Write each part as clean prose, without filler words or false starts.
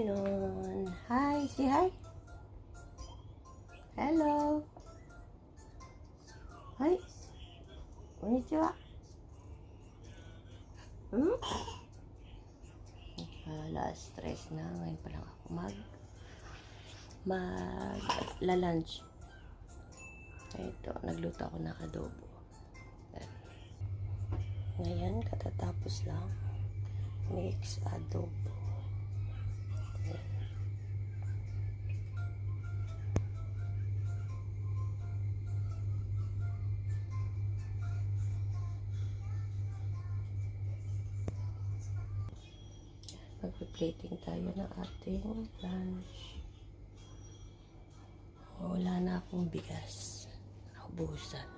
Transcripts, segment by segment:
afternoon. Hi, say hi. Hello. Hi. Konnichiwa. Stress na. Ngayon pa lang ako lunch. Ito, nagluto ako ng adobo. Ngayon, katatapos lang. Mix adobo. Mag-plating tayo ng ating lunch. Wala na akong bigas. Naubusan.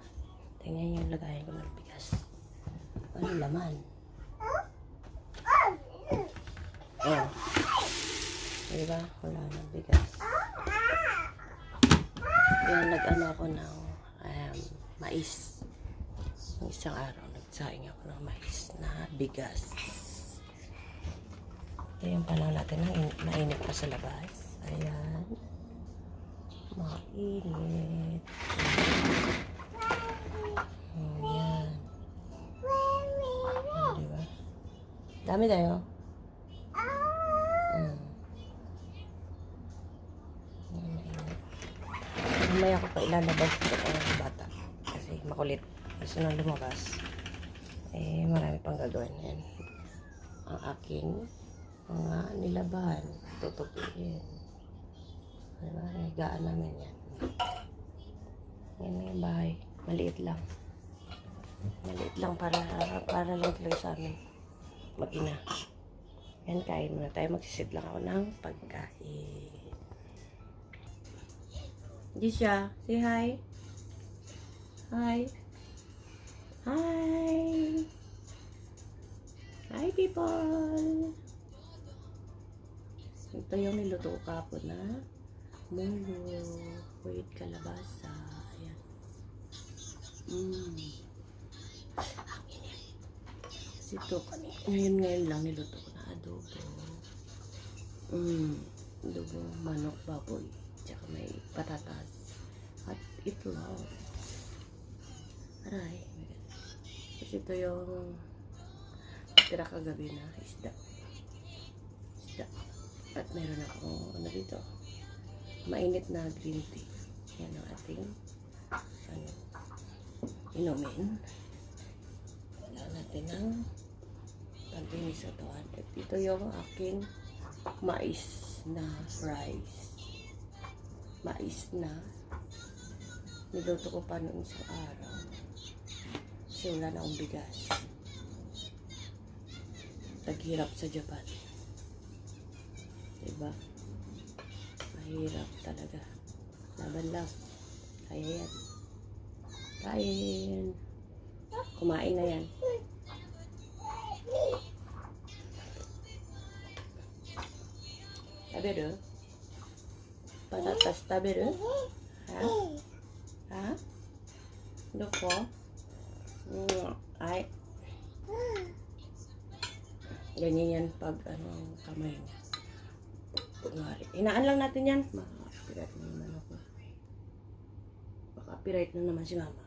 Tingnan yung lagayan ko ng bigas. Ano laman? Oh. Diba? Wala na bigas. Yan, nag-ano ako ng mais. Yung isang araw, nagsaing ako ng mais na bigas. Ito yung panahon natin na mainit pa sa labas. Ayan. Mainit. Ayan. Diba? Dami tayo. Mainit. Mamaya ko pa ilalabas ito ang bata. Kasi makulit. Gusto nang lumabas. Marami pang gagawin. Ayan. Ang aking mga nilaban. Tutupiin. Diba? Higaan namin yan. Yan na yung bahay. Maliit lang. Maliit lang para lang talaga sa amin. Mag-ina. Yan, kain muna tayo. Magsisid lang ako ng pagkain. Disha, say hi. Hi. Hi. Hi, people. Ito yung niluto ko kapon na munggo with kalabasa. Ayan. Ang init. Kasi ito, ngayon lang niluto ko na adobo. Adobo manok baboy. Tsaka may patatas. At itlog. Aray. Kasi ito yung tira kagabi na isda. At meron ako, ano dito, mainit na green tea. Yan ang ating, inumin. Wala natin ang paglinis ito. Ito yung aking mais na rice. Mais na. Niluto ko pa noon sa araw. Kasi wala na akong bigas. Naghirap sa Japan. Diba? Mahirap talaga. Laban lang. Kaya yan. Kain. Kumain na yan. Tabi rin. Patatas tabi rin. Ha? Ha? Ano po? Ay. Ganyan yan pag kamay niya. Inaan lang natin yan. Maka-copyright na naman ako. Maka-copyright na naman si mama.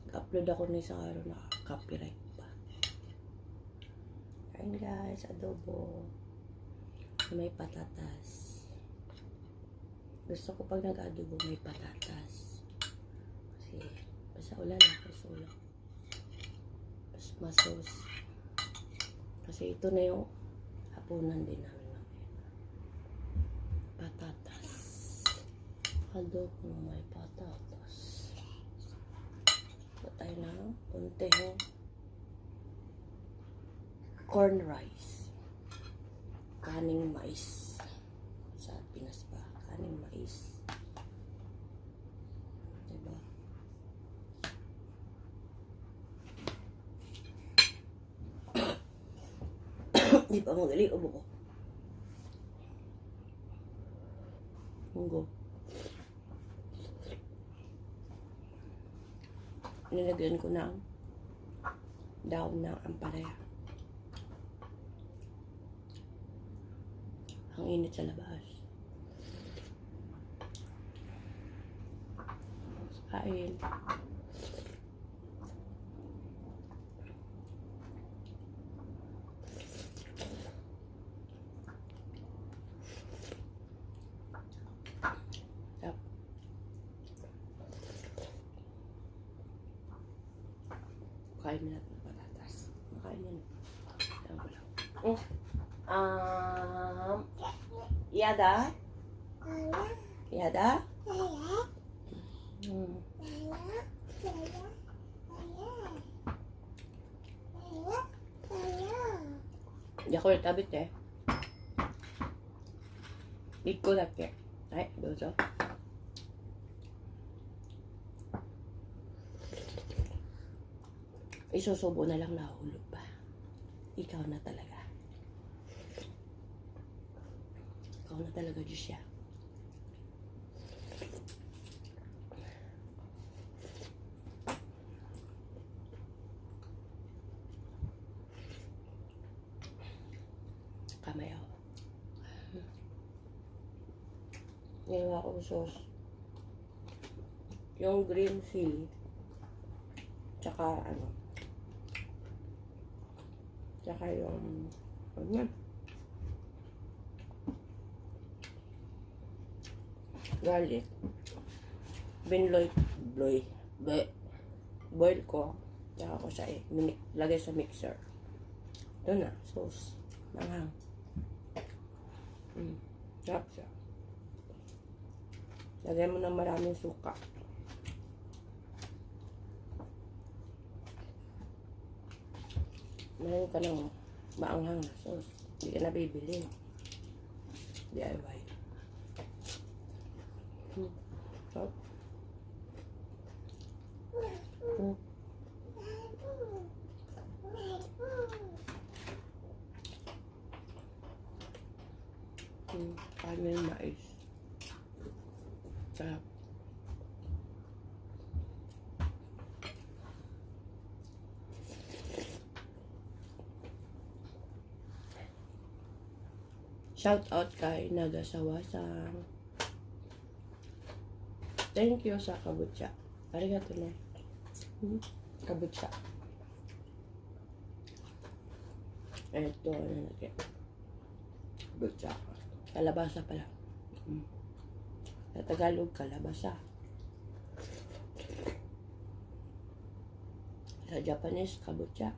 Nag-upload ako na isang araw na copyright pa. Kain guys, adobo. May patatas. Gusto ko pag nag-adobo may patatas. Kasi basta ulan ako sa ulan. Mas masos. Kasi ito na yung hapunan din namin mamaya. Patatas. Adobo may patatas. So tayo na puntehong corn rice. Kaning mais. Sa Pinas pa. Kaning mais. Diba? Di pa magaling ubo ko. Munggo. Nilagyan ko ng daon ng ampalaya. Ang init sa labas. Kain. Yep. Kain na natin ng patatas. Makain yan. Ayan ko lang. Yada? Yada? Yaこれ食べて。1個だけ。はい、どうぞ。Isusubo na lang nahulog pa. Ikaw na talaga. Ikaw na talaga, Diyos siya. Kamay ako. Ngayon ako sauce. Yung green chili. Tsaka ano. Tsaka yung ano. Garlic. Boil ko. Tsaka ko siya lagay sa mixer. Ito na, sauce. Manghang. Sarap siya. Lagay mo ng maraming suka. Meron ka ng maanghang na sauce. Hindi ka na bibili. DIY. Sarap. Kain mo yung mais. Sarap. Shout out kay Nagasawasang. Thank you sa kabutsa. Arigato ne. Kabutsa. Ito, ano natin. Kabutsa. Kalabasa pala. Sa Tagalog, kalabasa. Sa Japanese, kabutsa.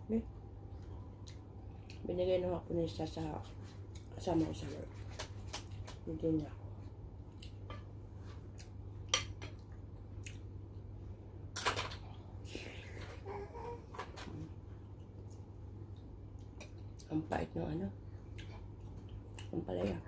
Okay. Binigay ng Japanese sa kasama ko sa work. Hindi niya ako. Ang pait ng ano? Ang palaya.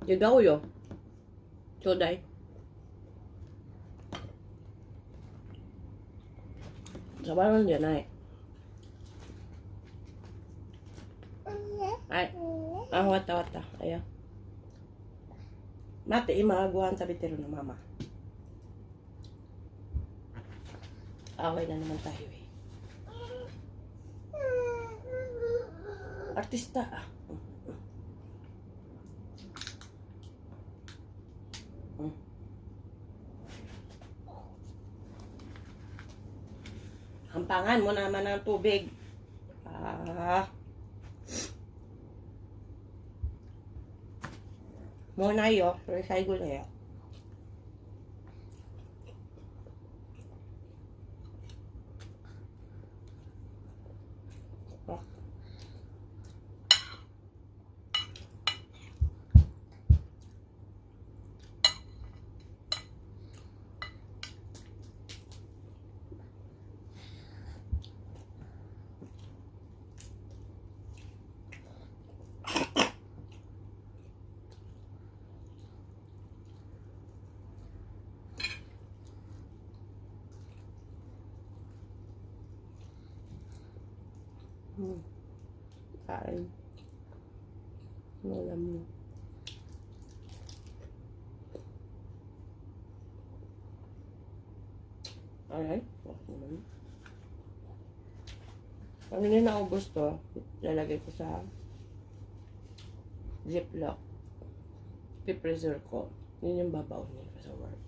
Did daw yo. Chodai. Sabaranじゃない。はい。あ、終わった終わった。あや。待って、今ご飯食べてるの、ママ。Away na naman tayo eh. Artista ah. Hampangan mo naman ng tubig. Muna yo, recycle na yo. Kain. Alam mo. Alright. Pag hindi naubos to, lalagay ko sa ziplock. Pipreserve ko. Yun yung babaw niya sa work.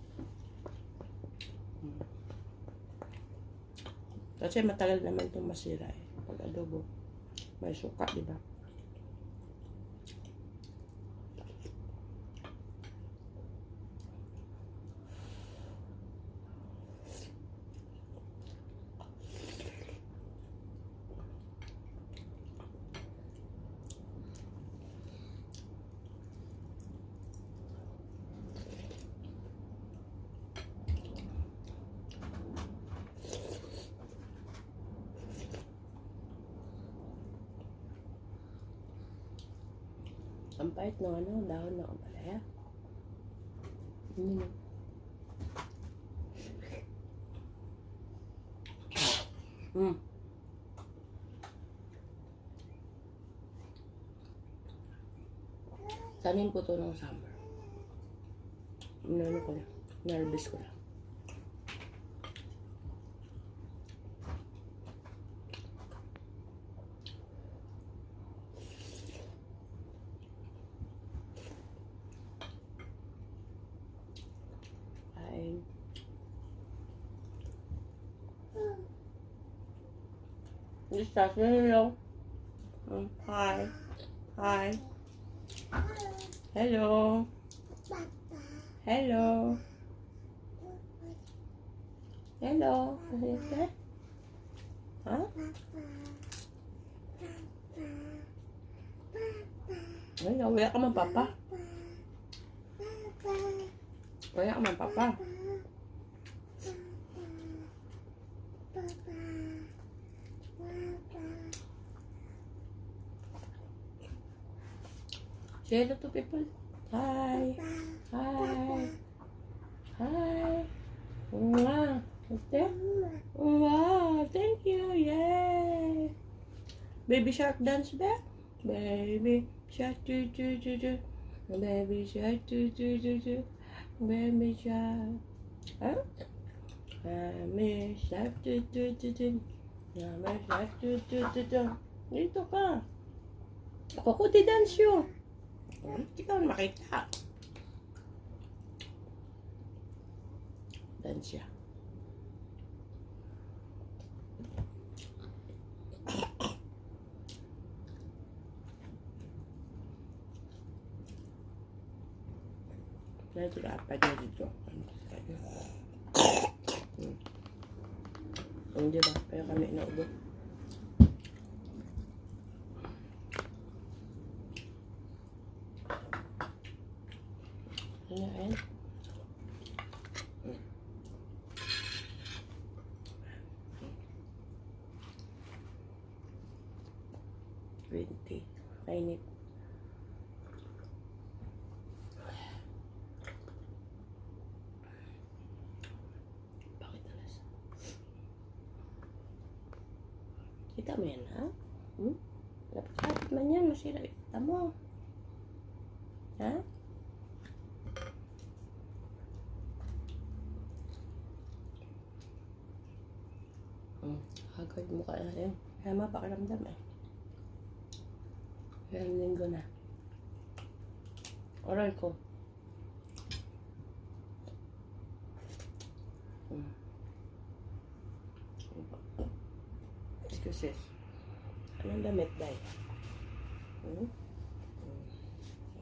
Kasi matagal naman itong masira eh. Pag adobo, may suka, diba? Ang pait ng dahon ng ampalaya. Tanim ko to ng summer. Ko na. Narbis ko na. Just hello. Hi. Hi. Hello. Hello. Hello. Huh? Hello. Wala ka man, Papa. Wala ka man, Papa. Say hello to people. Hi. Hi. Hi. Wow. Okay. Wow. Thank you. Yay. Baby shark dance back. Baby shark do do do do. Baby shark do do do do. Baby shark. Huh? Baby shark do do do do. Baby shark do do do do. Dito ka. Ako di dance yun. Hindi ka makita. Dan siya. Kaya apa niya dito. Hindi ba? Kaya kami inaubo. Ayan. 20. Kainit. Bakit alas? Kita mo yan, ha? Lapit-lapit man yan. Masira. Kita mo. Ha? Hagad mo ka na yun. Kaya mapakiramdam eh. Ilang linggo na. Oral ko. Excuses. Anong damit, day?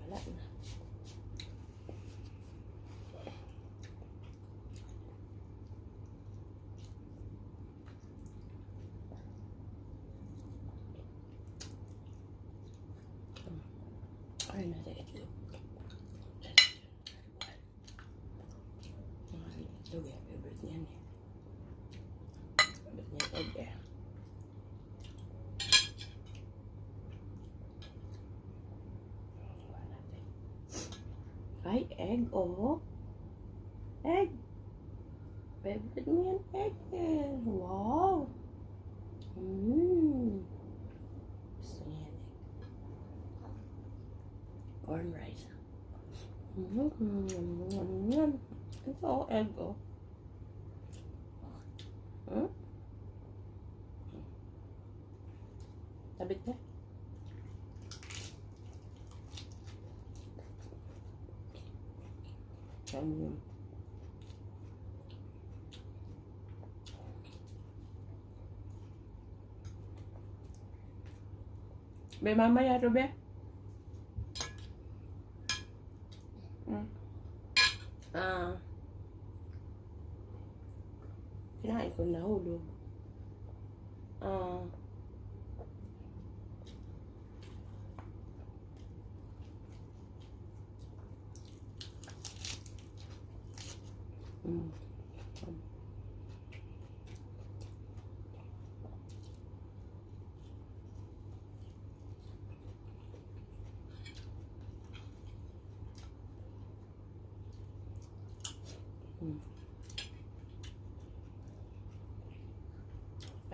Wala na. Ay, nasa itlog. Itlog eh. Favorite niyan eh. Favorite niya itlog eh. Ay, egg oh. Egg. Favorite niyan egg eh. Wow. Corn rice. Ito, egg, oh. Hmm? Tabit niya. Be, mamaya to, be. Kinain ko na hulog.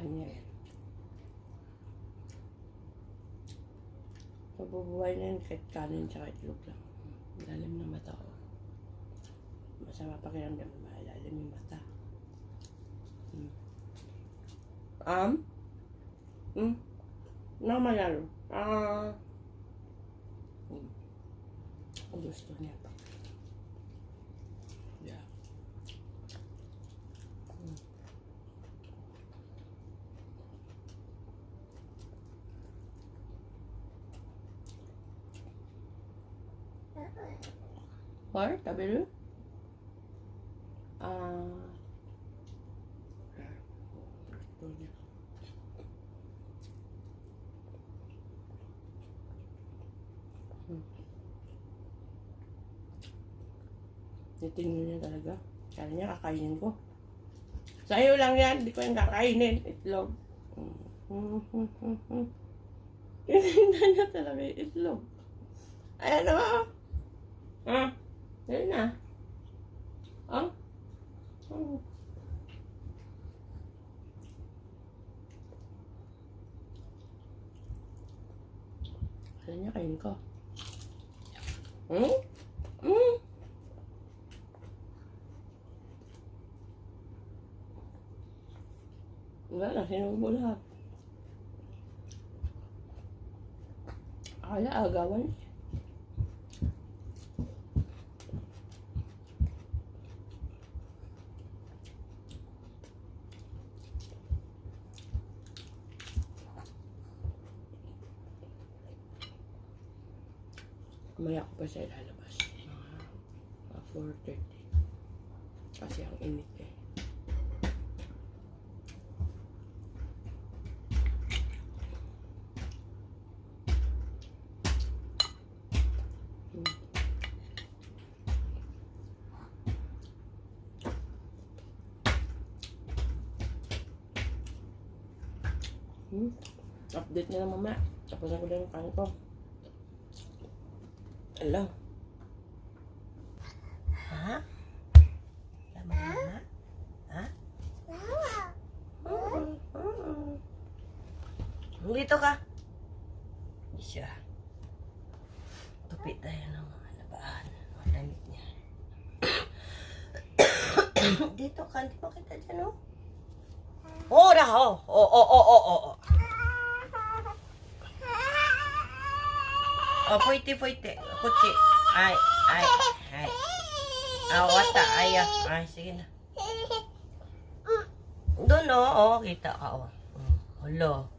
Kanya yan. Mabubuhay na yun kahit kanin tsaka itlog lang. Lalim ng mata ko. Masama pakiramdam na malalim yung mata. Namalalo. Gusto niya pa. Yeah. Or, tabi rin? Gusto niya. Titingin niya talaga. Kaya niya kakainin ko. Sa'yo lang yan. Hindi ko yung kakainin. Itlog. Tinignan niya talaga yung itlog. Ayan o. Ayan na. Ayan niya, kain ko. Wala na, sinubo lahat. Akala agawan. Maya ko pa siya ilalabas. Mga 4:30. Kasi ang init eh. Update na lang mamaya. Tapos na ko din yung kanin ko. Hello. Ha? Lama na? Ha? Dito ka. Isa. Tupi tayo ng mga labahan. Mga damit niya. Dito ka. Hindi mo kita dyan, oh. Oh, na, oh. Oh. Oh, fuite. Kutsi. Ay. Wata. Ay, sige na. Doon, oh. Kita ka, oh. Hello.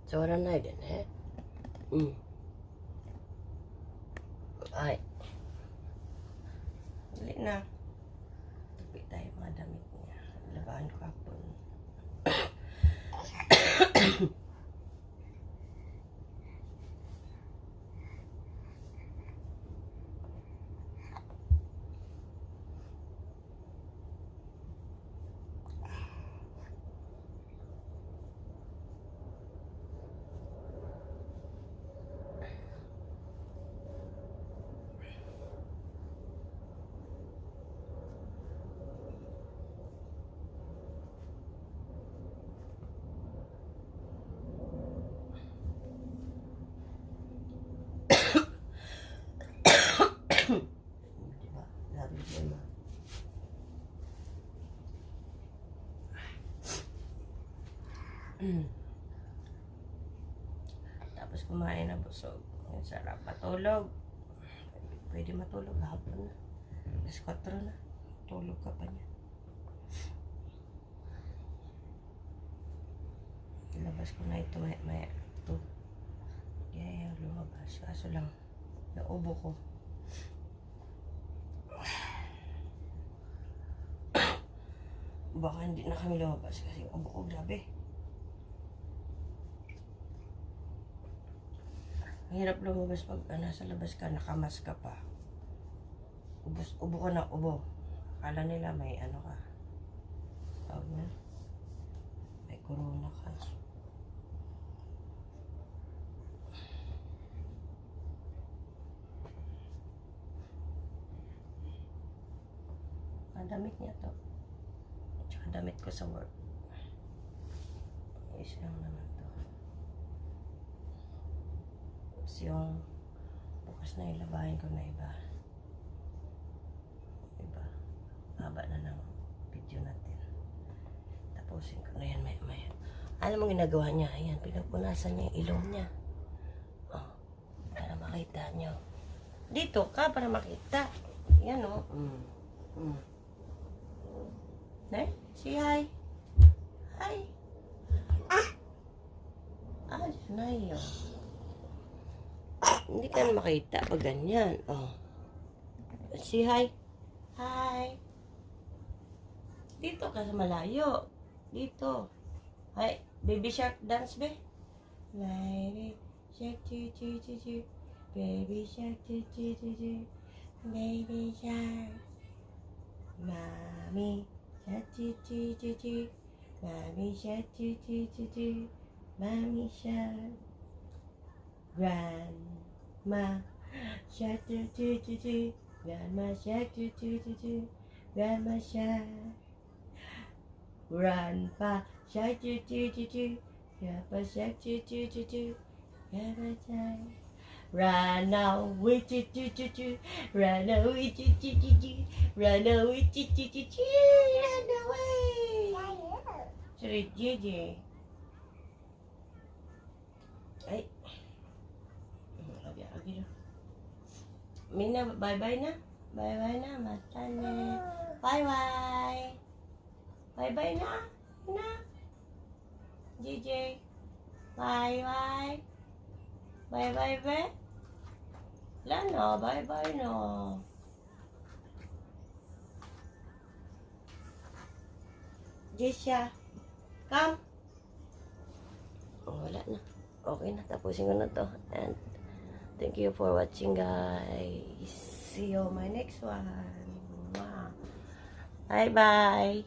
Sora na din, eh. Ay. Dali na. Tupi tayo mga damit niya. Labahan ko hapon. Diba? Love you, Emma. Tapos kumain na busog. Ang sarap matulog. Pwede matulog hapon na. Alas 4 na. Tulog ka pa niya. Ilabas ko na ito maya. Ito. Yeah, lumabas. Kaso lang, naubo ko. Baka hindi na kami lumabas kasi ubo ko grabe. Ang hirap lumabas pag nasa labas ka, nakamas ka pa. Ubo ka na, ubo. Akala nila may ano ka. Tawag na. May corona ka. Ang damit niya to. Tsaka damit ko sa work. Isa lang naman to. Tapos yung bukas na ilabahin ko na iba. Haba na ng video natin. Tapusin ko na yan maya. Alam mo ginagawa niya? Ayan, pinupunasan niya yung ilong niya. Oh, para makita niyo. Dito ka para makita. Yan o. Nay, say hi. Hi. Nay, oh. Hindi ka na makita pag ganyan. Oh. Say hi. Hi. Dito ka sa malayo. Dito. Hi, baby shark dance be. Baby shark chu. Baby shark chu. Baby shark. Mommy shark chu. Mommy shark chu. Mommy shark. Grandma shark chu. Grandma shark chu. Grandma shark. Grandpa shark chu. Grandpa shark chu. Grandpa shark. Run away chu. Run away chu. Run away chu. Run away. Sorry, JJ. Ay. Lagi. Mina, bye-bye na. Bye-bye na, mata na. Bye-bye. Bye-bye na. Na. JJ. Bye-bye. Bye-bye, be. Wala na, bye-bye na. Jessia. Come. Oh, wala na. Okay na, tapusin ko na to. And thank you for watching, guys. See you on my next one. Wow. Bye-bye.